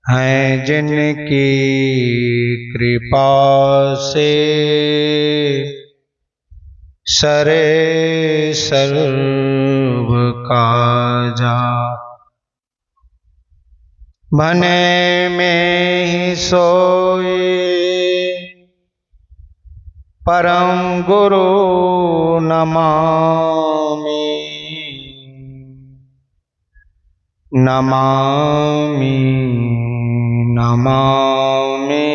हैं जिनकी कृपा से सरे सर्व काजा, भने में ही सोए परम गुरु नमामि। नमामि नमामि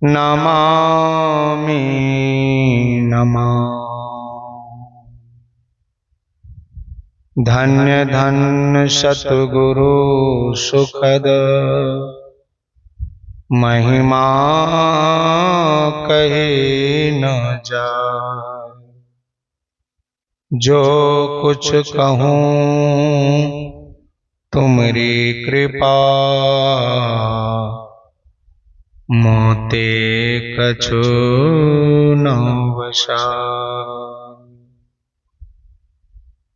नमामि नमामि। धन्य धन्य सतगुरु सुखद महिमा कहे न जाए। जो कुछ कहूँ तुमरी कृपा, मोते कछु न वसाय।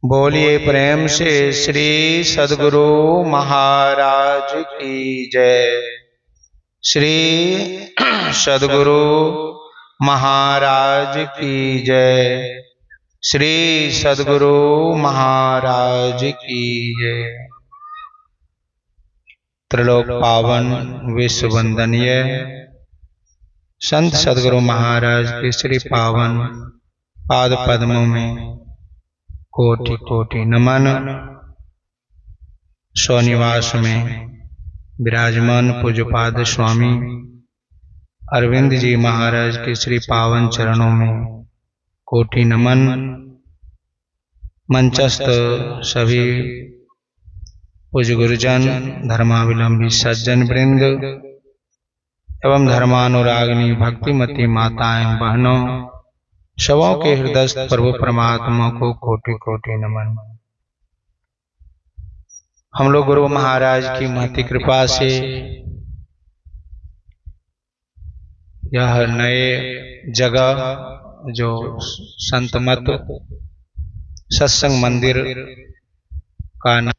बोलिए प्रेम से श्री सद्गुरु महाराज की जय। श्री सद्गुरु महाराज की जय। श्री सद्गुरु महाराज की जय। त्रिलोक पावन विश्व वंदनीय संत सद्गुरु महाराज के श्री पावन पाद पद्मों में कोटि कोटि नमन। स्वनिवास में विराजमान पूज्यपाद स्वामी अरविंद जी महाराज के श्री पावन चरणों में कोटि नमन। मंचस्थ सभी पूज्य गुरुजन, धर्मावलंबी सज्जन वृंद एवं धर्मानुरागिनी भक्तिमती माताएं बहनों, सबों के हृदयस्थ प्रभु परमात्मा को कोटि कोटि नमन। हम लोग गुरु महाराज की महती कृपा से यह नए जगह जो संतमत सत्संग मंदिर का नाम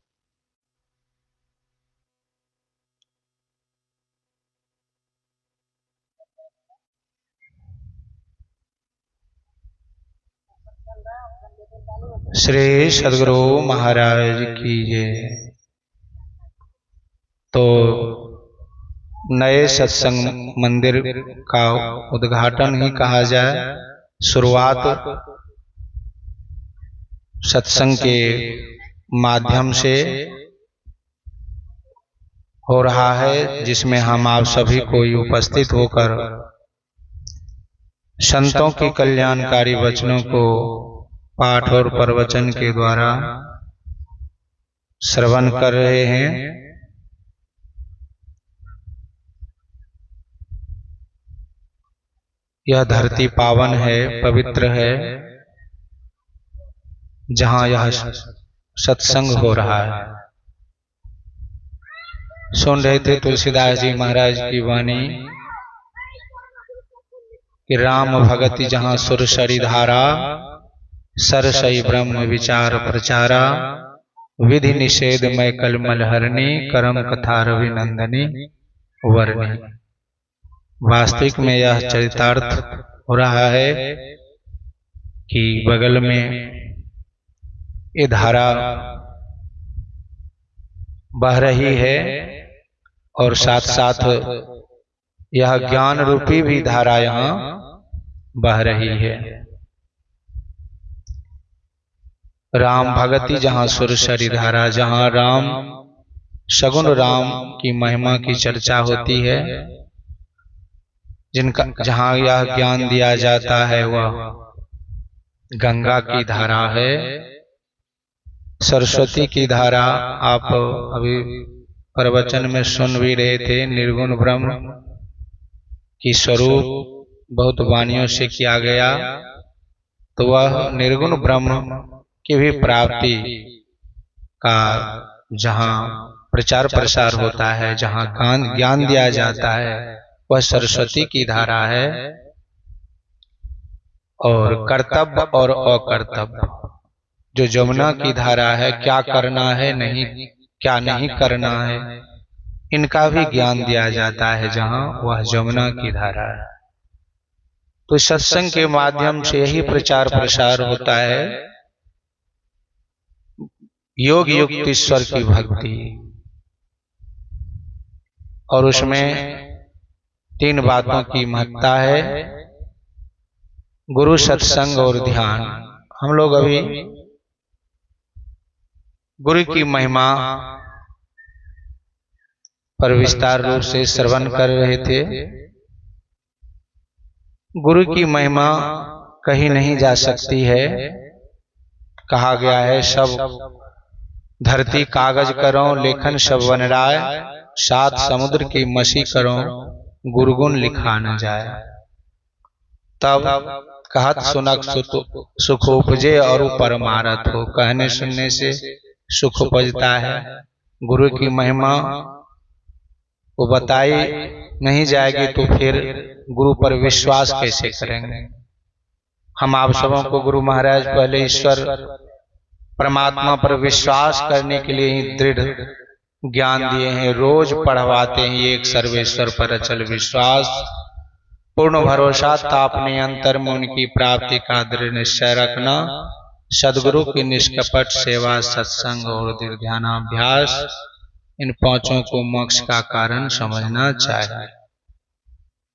श्री सद्गुरु महाराज की जय। तो नए सत्संग मंदिर का उद्घाटन ही कहा जाए। शुरुआत सत्संग के माध्यम से हो रहा है, जिसमें हम आप सभी को उपस्थित होकर संतों की कल्याणकारी वचनों को पाठ और प्रवचन के द्वारा श्रवण कर रहे हैं। यह धरती पावन है, पवित्र है, जहां यह सत्संग हो रहा है। सुन रहे थे तुलसीदास जी महाराज की वाणी कि राम भगति जहां सुरसरी धारा, सरसई ब्रह्म विचार प्रचारा, विधि निषेध में कलमल हरणी, करम कथा रवि नंदनी वर्णी। वास्तविक में यह चरितार्थ हो रहा है कि बगल में ये धारा बह रही है और साथ साथ यह ज्ञान रूपी भी धारा यहाँ बह रही है। राम भगति जहाँ सुरसरी धारा, जहाँ राम सगुण राम की महिमा की चर्चा होती है, जिनका जहाँ यह ज्ञान दिया जाता है, वह गंगा की धारा है, सरस्वती की धारा। आप अभी प्रवचन में सुन भी रहे थे, निर्गुण ब्रह्म की स्वरूप बहुत वाणियों से किया गया। तो वह निर्गुण ब्रह्म की भी प्राप्ति का जहाँ प्रचार प्रसार होता है, जहाँ ज्ञान दिया जाता है, वह सरस्वती की धारा है। और कर्तव्य और अकर्तव्य जो जमुना की धारा है, क्या करना है नहीं, क्या नहीं करना है, इनका भी ज्ञान दिया जाता है जहां वह जमुना की धारा है। तो सत्संग के माध्यम से यही प्रचार प्रसार होता है, योग युक्त ईश्वर की भक्ति, और उसमें 3 बातों की महत्ता है, गुरु, सत्संग और ध्यान। हम लोग अभी गुरु की महिमा पर विस्तार रूप से श्रवण कर रहे थे। गुरु की महिमा कहीं नहीं जा सकती है। कहा गया है, सब धरती कागज करो, लेखन सब बन राय, 7 समुद्र की मसी करो, गुरुगुण लिखा न जाए। तब कहत सुनक सुख उपजे और परमारथ हो। कहने सुनने से सुख उपजता है। गुरु की महिमा को बताई नहीं जाएगी तो फिर गुरु पर विश्वास कैसे करेंगे। हम आप सबों को गुरु महाराज पहले ईश्वर परमात्मा पर विश्वास करने के लिए ही दृढ़ ज्ञान दिए हैं, रोज पढ़वाते हैं। एक सर्वेश्वर पर अचल विश्वास, पूर्ण भरोसा था अपने अंतर में उनकी प्राप्ति का दृढ़ निश्चय रखना, सदगुरु की निष्कपट सेवा, सत्संग और दृढ़ ध्यानाभ्यास, इन 5 को मोक्ष का कारण समझना चाहिए।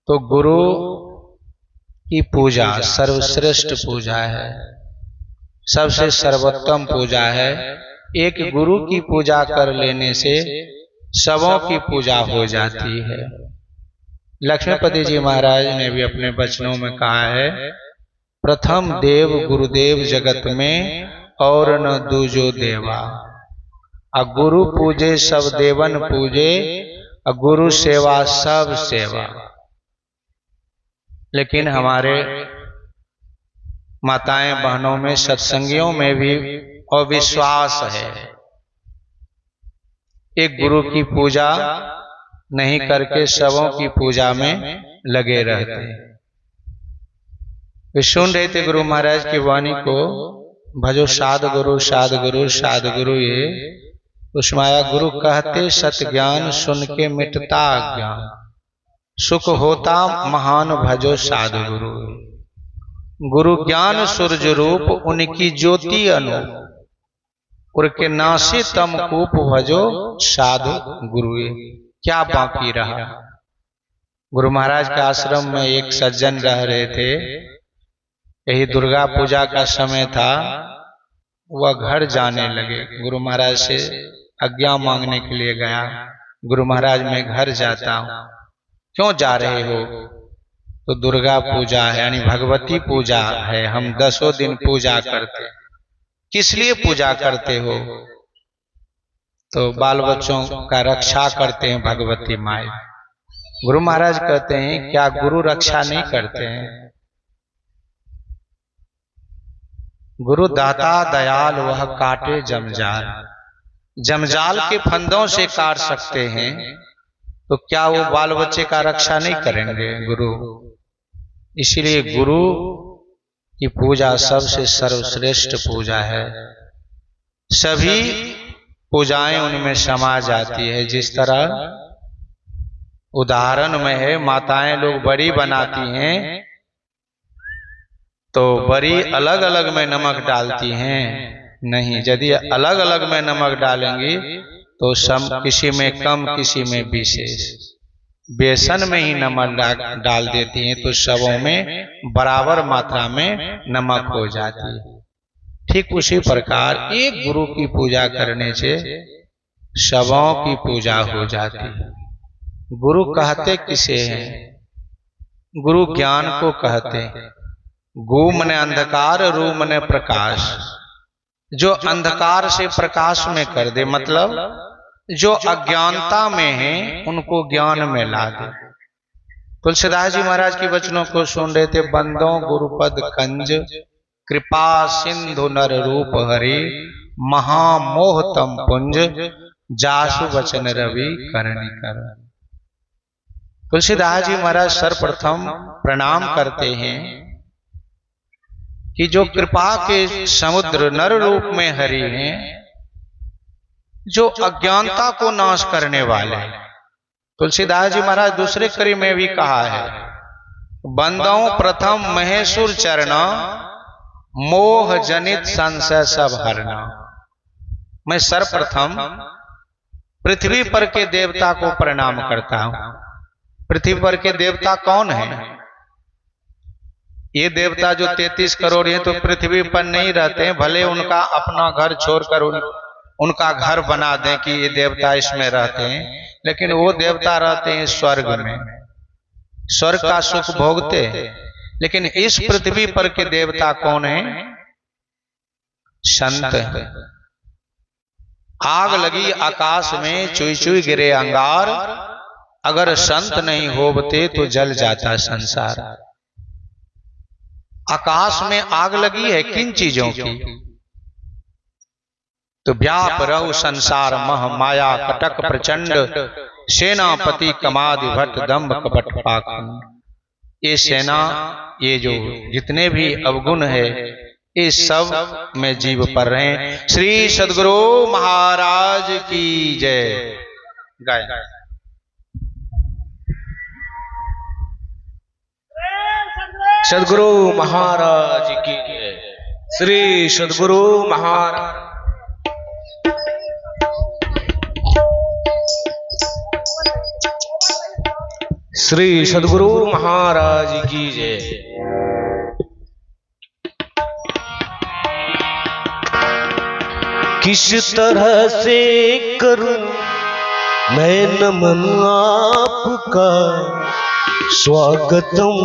तो गुरु की पूजा सर्वश्रेष्ठ पूजा है, सबसे सर्वोत्तम पूजा है। एक गुरु की पूजा कर लेने से सबों की पूजा हो जाती है। लक्ष्मीपति जी महाराज ने भी अपने वचनों में कहा है, प्रथम देव गुरुदेव जगत में और न दूजो देवा, गुरु पूजे सब देवन पूजे, गुरु सेवा सब सेवा। लेकिन हमारे माताएं बहनों में, सत्संगियों में भी अविश्वास है। एक गुरु की पूजा नहीं करके सबों की पूजा में लगे रहते हैं। वे सुन रहे थे गुरु महाराज की वाणी को, भजो साध गुरु साध गुरु साध गुरु। ये उस्माया गुरु कहते सत ज्ञान, सुन के मिटता अज्ञान, सुख होता महान भजो साध गुरु। गुरु ज्ञान सूर्य रूप, उनकी ज्योति अनूप, उनके नासे तम कूप भजो साधु गुरु। क्या बाकी रहा। गुरु महाराज के आश्रम में एक सज्जन रह रहे थे। यही दुर्गा पूजा का समय था। वह घर जाने लगे, गुरु महाराज से आज्ञा मांगने के लिए गया। गुरु महाराज मैं घर जाता हूँ। क्यों जा रहे हो? तो दुर्गा पूजा है, यानी भगवती पूजा है, हम 10 दिन पूजा करते। किस लिए पूजा करते हो? तो बाल बच्चों का रक्षा करते हैं भगवती माई। गुरु महाराज कहते हैं, क्या गुरु रक्षा नहीं करते हैं? गुरु दाता दयाल, वह काटे जमजाल। जमजाल के फंदों से काट सकते हैं, तो क्या वो बाल बच्चे का रक्षा नहीं करेंगे गुरु? इसीलिए गुरु की पूजा सबसे सर्वश्रेष्ठ पूजा है। सभी पूजाएं उनमें समा जाती है। जिस तरह उदाहरण में है, माताएं लोग बड़ी बनाती हैं तो बड़ी अलग अलग में नमक डालती हैं नहीं। यदि अलग अलग में नमक डालेंगी तो किसी में कम किसी में विशेष। बेसन में ही नमक डाल देती हैं तो सबों में बराबर मात्रा में नमक हो जाती है। ठीक उसी प्रकार एक गुरु की पूजा करने से सबों की पूजा हो जाती है। गुरु कहते किसे हैं? गुरु ज्ञान को कहते हैं। गु मने अंधकार, रू मने प्रकाश। जो अंधकार से प्रकाश में कर दे, मतलब जो अज्ञानता में है उनको ज्ञान में ला दे। तुलसीदास जी महाराज के वचनों को सुन रहे थे। बंदों गुरुपद कंज, कृपा सिंधु नर रूप हरि, महामोह तम पुंज, जासु वचन रवि करणी कर। तुलसीदास जी महाराज सर्वप्रथम प्रणाम करते हैं कि जो कृपा के समुद्र नर रूप में हरि हैं, जो अज्ञानता को नाश करने वाले। तुलसीदास जी महाराज दूसरे कड़ी में भी कहा है, बंदौ प्रथम महेश्वर चरण, मोह जनित संशय सब हरना। मैं सर्वप्रथम पृथ्वी पर के देवता को प्रणाम करता हूं। पृथ्वी पर के देवता कौन है? ये देवता जो 33 करोड़ हैं तो पृथ्वी पर नहीं रहते हैं, भले उनका अपना घर छोड़कर उनका घर बना दें कि ये देवता इसमें रहते हैं, लेकिन वो देवता रहते हैं स्वर्ग में, स्वर्ग का सुख भोगते। लेकिन इस पृथ्वी पर के देवता कौन है? संत है। आग लगी आकाश में, चुई चुई गिरे अंगार, अगर संत नहीं होते तो जल जाता संसार। आकाश में आग लगी है किन चीजों की? तो व्याप रहो संसार मह माया कटक प्रचंड, सेनापति कमादि भट्ट दंभ कपट पाखंड। ये सेना, ये जो जितने भी अवगुण है, ये सब में जीव पर रहे। श्री सद्गुरु महाराज की जय। गाय सद्गुरु महाराज की जय। श्री सद्गुरु महाराज। श्री सद्गुरु महाराज की जय। किस तरह से करूं मैं नमन आपका, स्वागतम